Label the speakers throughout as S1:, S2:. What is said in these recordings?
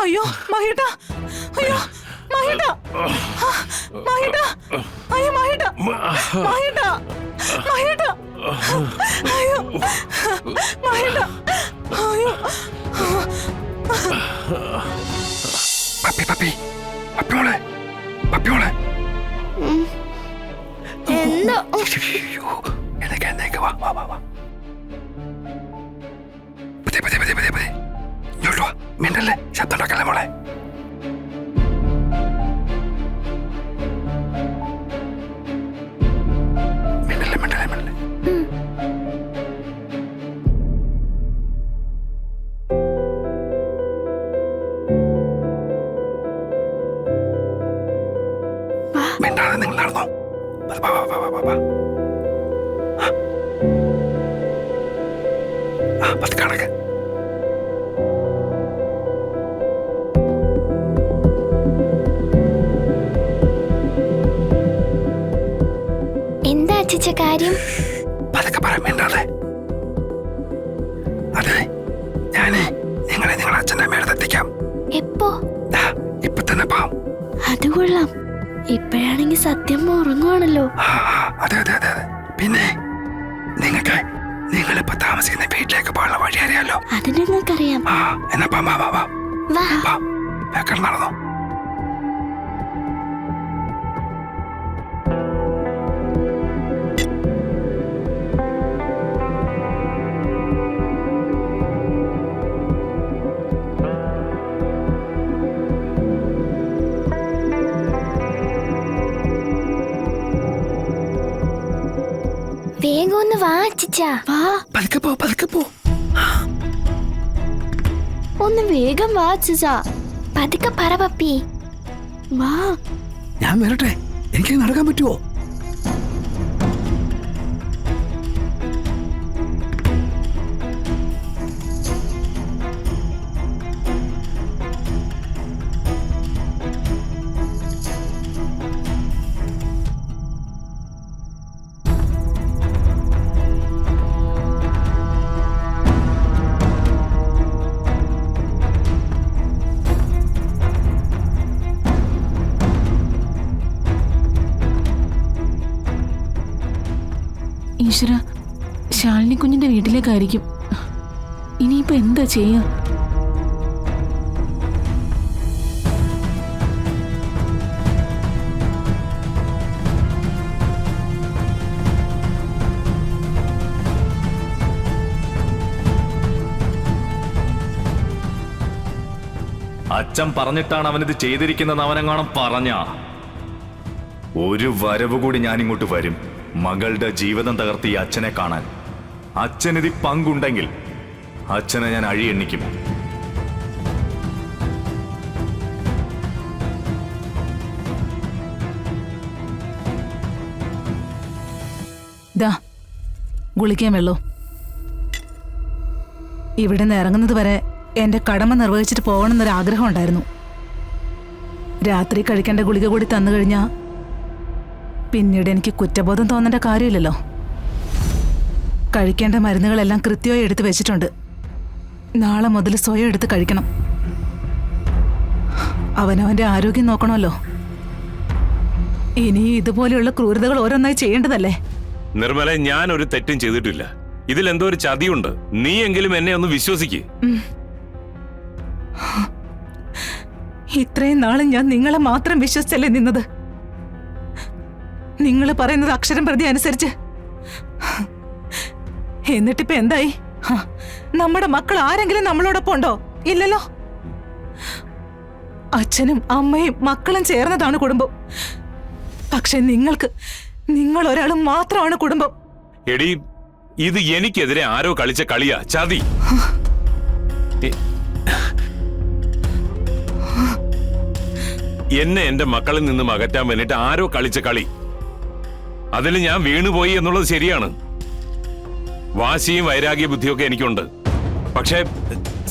S1: അയ്യോ മഹിട്ട, അയ്യോ മഹിട്ട, മഹിട്ട, അയ്യോ മഹിട്ട, മഹിട്ട, മഹിട്ട, അയ്യോ മഹിട്ട, അയ്യോ.
S2: പപ്പി പപ്പി പപ്പിയോളെ പപ്പിയോളെ
S3: എന്താ
S2: എന്നേക്ക് വാ വാ വാ വാ പതേ പതേ പതേ പതേ പതേ ഇങ്ങോട്ട് വാ മിണ്ടല്ലേ ശബ്ദം ഉണ്ടാക്കല്ലേ മോളെ മിണ്ടല്ലേ മിണ്ടല്ലേ മിണ്ടല്ലേ മിണ്ടാതെ നിങ്ങൾ നടന്നോ വാ വാ വാ വാ വാ വാ പത്ത് കണക്ക്
S3: എന്താ അച്ഛച്ച കാര്യം?
S2: പതുക്കെ പറ മിണ്ടാതെ. അതെ ഞാനേ നിങ്ങളെ നിങ്ങളുടെ അച്ഛൻ്റെ അമ്മയുടെ എത്തിക്കാം.
S3: എപ്പോ?
S2: ഇപ്പൊ തന്നെ പാം.
S3: അത് കൊള്ളാം. ഇപ്പോഴാണെങ്കിൽ സത്യം ഉറങ്ങുവാണല്ലോ.
S2: അതെ അതെ അതെ അതെ. പിന്നെ നിങ്ങളിപ്പോ താമസിക്കുന്ന വീട്ടിലേക്ക് പോകാനുള്ള വഴി അറിയാലോ?
S3: അത് ഞങ്ങൾക്കറിയാം.
S2: എന്നാ പാ വാ വാ
S3: വാ
S2: നടന്നോ.
S3: വേഗം ഒന്ന് വാ അച്ഛച്ചാ. വാ
S2: പതുക്കെ പോ.
S3: ഒന്ന് വേഗം വാ അച്ഛച്ചാ. പതുക്കെ പറ പപ്പി. വാ.
S2: ഞാൻ വരട്ടെ, എനിക്ക് നടക്കാൻ പറ്റുമോ?
S1: ഈശ്വര, ശാലിനി കുഞ്ഞിന്റെ വീട്ടിലേക്കായിരിക്കും. ഇനിയിപ്പോ എന്താ ചെയ്യാ?
S4: അച്ഛൻ പറഞ്ഞിട്ടാണ് അവനിത് ചെയ്തിരിക്കുന്നത്. അവനെങ്ങാണം പറഞ്ഞ ഒരു വരവ് കൂടി ഞാൻ ഇങ്ങോട്ട് വരും. മകളുടെ ജീവിതം തകർത്തി അച്ഛനെ കാണാൻ. അച്ഛനിതി പങ്കുണ്ടെങ്കിൽ അച്ഛനെ ഞാൻ അഴിയെണ്ണിക്കും.
S1: ദാ ഗുളിക്കാൻ വെള്ളോ. ഇവിടെ നിന്ന് ഇറങ്ങുന്നത് വരെ എന്റെ കടമ നിർവഹിച്ചിട്ട് പോകണമെന്നൊരു ആഗ്രഹം ഉണ്ടായിരുന്നു. രാത്രി കഴിക്കേണ്ട ഗുളിക കൂടി തന്നു കഴിഞ്ഞാ പിന്നീട് എനിക്ക് കുറ്റബോധം തോന്നേണ്ട കാര്യമില്ലല്ലോ. കഴിക്കേണ്ട മരുന്നുകളെല്ലാം കൃത്യമായി എടുത്ത് വെച്ചിട്ടുണ്ട്. നാളെ മുതൽ സ്വയം എടുത്ത് കഴിക്കണം. അവനവന്റെ ആരോഗ്യം നോക്കണമല്ലോ. ഇനി ഇതുപോലെയുള്ള ക്രൂരതകൾ ഓരോന്നായി ചെയ്യേണ്ടതല്ലേ?
S5: നിർമ്മല, ഞാൻ ഒരു തെറ്റും ചെയ്തിട്ടില്ല. ഇതിൽ എന്തോ ഒരു ചതിയുണ്ട്. നീ എങ്കിലും എന്നെ ഒന്ന് വിശ്വസിക്ക്.
S1: ഇത്രയും നാളും ഞാൻ നിങ്ങളെ മാത്രം വിശ്വസിച്ചല്ലേ നിന്നത്. നിങ്ങൾ പറയുന്നത് അക്ഷരം പ്രതി അനുസരിച്ച്. എന്നിട്ടിപ്പോ എന്തായി? നമ്മുടെ മക്കൾ ആരെങ്കിലും നമ്മളോടൊപ്പം ഉണ്ടോ? ഇല്ലല്ലോ. അച്ഛനും അമ്മയും മക്കളും ചേർന്നതാണ് കുടുംബം. പക്ഷെ നിങ്ങൾ ഒരാളും മാത്രമാണ് കുടുംബം.
S5: എടി, ഇത് എനിക്കെതിരെ ആരോ കളിച്ച കളിയാ, ചതി. എന്നെ എന്റെ മക്കളിൽ നിന്നും അകറ്റാൻ വേണ്ടിട്ട് ആരോ കളിച്ച കളി. അതിൽ ഞാൻ വീണുപോയി എന്നുള്ളത് ശരിയാണ്. വാശിയും വൈരാഗ്യ ബുദ്ധിയൊക്കെ എനിക്കുണ്ട്. പക്ഷേ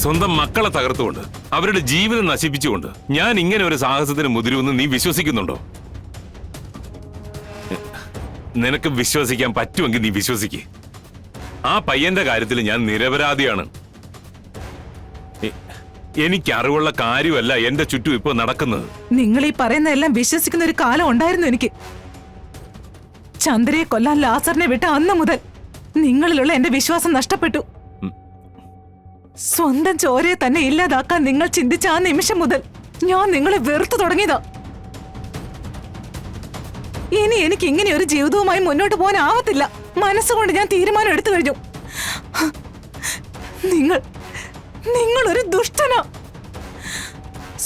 S5: സ്വന്തം മക്കളെ തകർത്തുകൊണ്ട് അവരുടെ ജീവിതം നശിപ്പിച്ചുകൊണ്ട് ഞാൻ ഇങ്ങനെ ഒരു സാഹസത്തിന് മുതിരുമെന്ന് നീ വിശ്വസിക്കുന്നുണ്ടോ? നിനക്ക് വിശ്വസിക്കാൻ പറ്റുമെങ്കിൽ നീ വിശ്വസിക്ക്. ആ പയ്യന്റെ കാര്യത്തിൽ ഞാൻ നിരപരാധിയാണ്. എനിക്ക് അറിവുള്ള കാര്യമല്ല എന്റെ ചുറ്റും ഇപ്പൊ നടക്കുന്നത്.
S1: നിങ്ങൾ ഈ പറയുന്നതെല്ലാം വിശ്വസിക്കുന്ന ഒരു കാലം ഉണ്ടായിരുന്നു എനിക്ക്. ചന്ദ്രയെ കൊല്ലാൻ ലാസറിനെ വിട്ട അന്ന് മുതൽ നിങ്ങളിലുള്ള എന്റെ വിശ്വാസം നഷ്ടപ്പെട്ടു. സ്വന്തം ചോരയെ തന്നെ ഇല്ലാതാക്കാൻ നിങ്ങൾ ചിന്തിച്ച ആ നിമിഷം മുതൽ ഞാൻ നിങ്ങളെ വെറുത്തു തുടങ്ങിയതാ. ഇനി എനിക്ക് ഇങ്ങനെ ഒരു ജീവിതവുമായി മുന്നോട്ട് പോകാനാവത്തില്ല. മനസ്സുകൊണ്ട് ഞാൻ തീരുമാനം എടുത്തു കഴിഞ്ഞു. നിങ്ങളൊരു ദുഷ്ടനാ.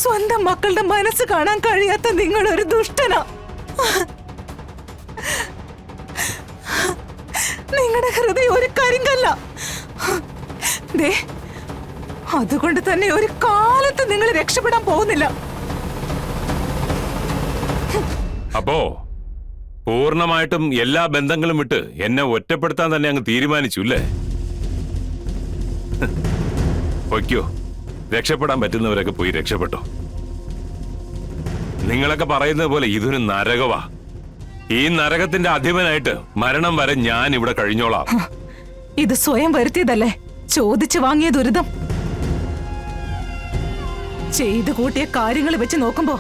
S1: സ്വന്തം മക്കളുടെ മനസ്സ് കാണാൻ കഴിയാത്ത നിങ്ങളൊരു ദുഷ്ടനാ. നിങ്ങളുടെ ഹൃദയം ഒരു കരിങ്കല്ല. ദേ, അതുകൊണ്ട് തന്നെ ഒരു കാലത്ത് നിങ്ങൾ രക്ഷപ്പെടാൻ പോകുന്നില്ല.
S5: അപ്പോ പൂർണ്ണമായിട്ടും എല്ലാ ബന്ധങ്ങളും വിട്ട് എന്നെ ഒറ്റപ്പെടുത്താൻ തന്നെ അങ്ങ് തീരുമാനിച്ചു അല്ലേ? പൊയ്ക്കോ, രക്ഷപ്പെടാൻ പറ്റുന്നവരൊക്കെ പോയി രക്ഷപ്പെട്ടോ. നിങ്ങളൊക്കെ പറയുന്നത് പോലെ ഇതൊരു നരകവാ. ഈ നരകത്തിന്റെ അധിപനായിട്ട് മരണം വരെ ഞാൻ ഇവിടെ കഴിഞ്ഞോളാം.
S1: ഇത് സ്വയം വരുത്തിയതല്ലേ, ചോദിച്ചു വാങ്ങിയ ദുരിതം. ചെയ്തു കൂട്ടിയ കാര്യങ്ങൾ വെച്ച് നോക്കുമ്പോ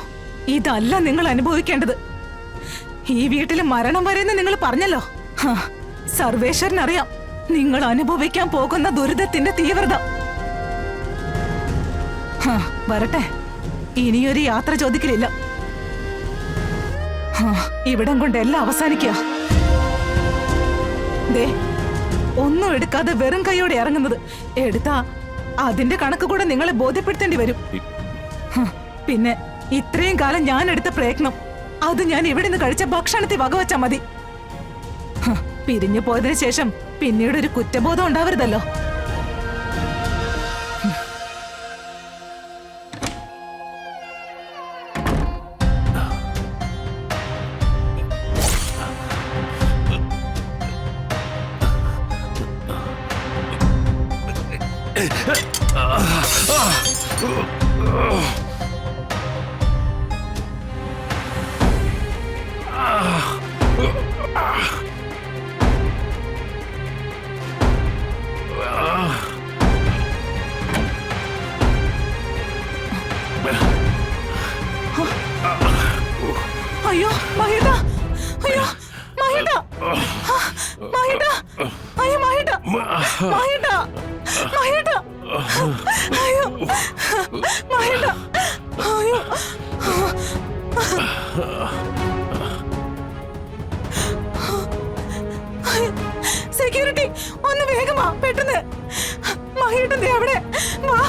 S1: ഇതല്ല നിങ്ങൾ അനുഭവിക്കേണ്ടത്. ഈ വീട്ടില് മരണം വരെയെന്ന് നിങ്ങൾ പറഞ്ഞല്ലോ. സർവേശ്വരനറിയാം നിങ്ങൾ അനുഭവിക്കാൻ പോകുന്ന ദുരിതത്തിന്റെ തീവ്രത. വരട്ടെ, ഇനിയൊരു യാത്ര ചോദിക്കലില്ല. ഇവിടം കൊണ്ട് എല്ലാം അവസാനിക്കുക. ദേ, ഒന്നും എടുക്കാതെ വെറും കൈയോടെ ഇറങ്ങുന്നത് എടുത്താ അതിന്റെ കണക്ക് കൂടെ നിങ്ങളെ ബോധ്യപ്പെടുത്തേണ്ടി വരും. പിന്നെ ഇത്രയും കാലം ഞാൻ എടുത്ത പ്രയത്നം അത് ഞാൻ ഇവിടെ നിന്ന് കഴിച്ച ഭക്ഷണത്തെ വകവച്ചാ മതി. പിരിഞ്ഞു പോയതിനു ശേഷം പിന്നീട് ഒരു കുറ്റബോധം ഉണ്ടാവരുതല്ലോ. അയ്യോ മഹിത, അയ്യോ മഹിത, മഹിത, അയ്യോ മഹിത, മഹിത, മഹിത, അയ്യോ മഹിത, അയ്യോ. സെക്യൂരിറ്റി ഒന്ന് വേഗമാ, പെട്ടെന്ന്. മഹിയുടെ അവിടെ വാ.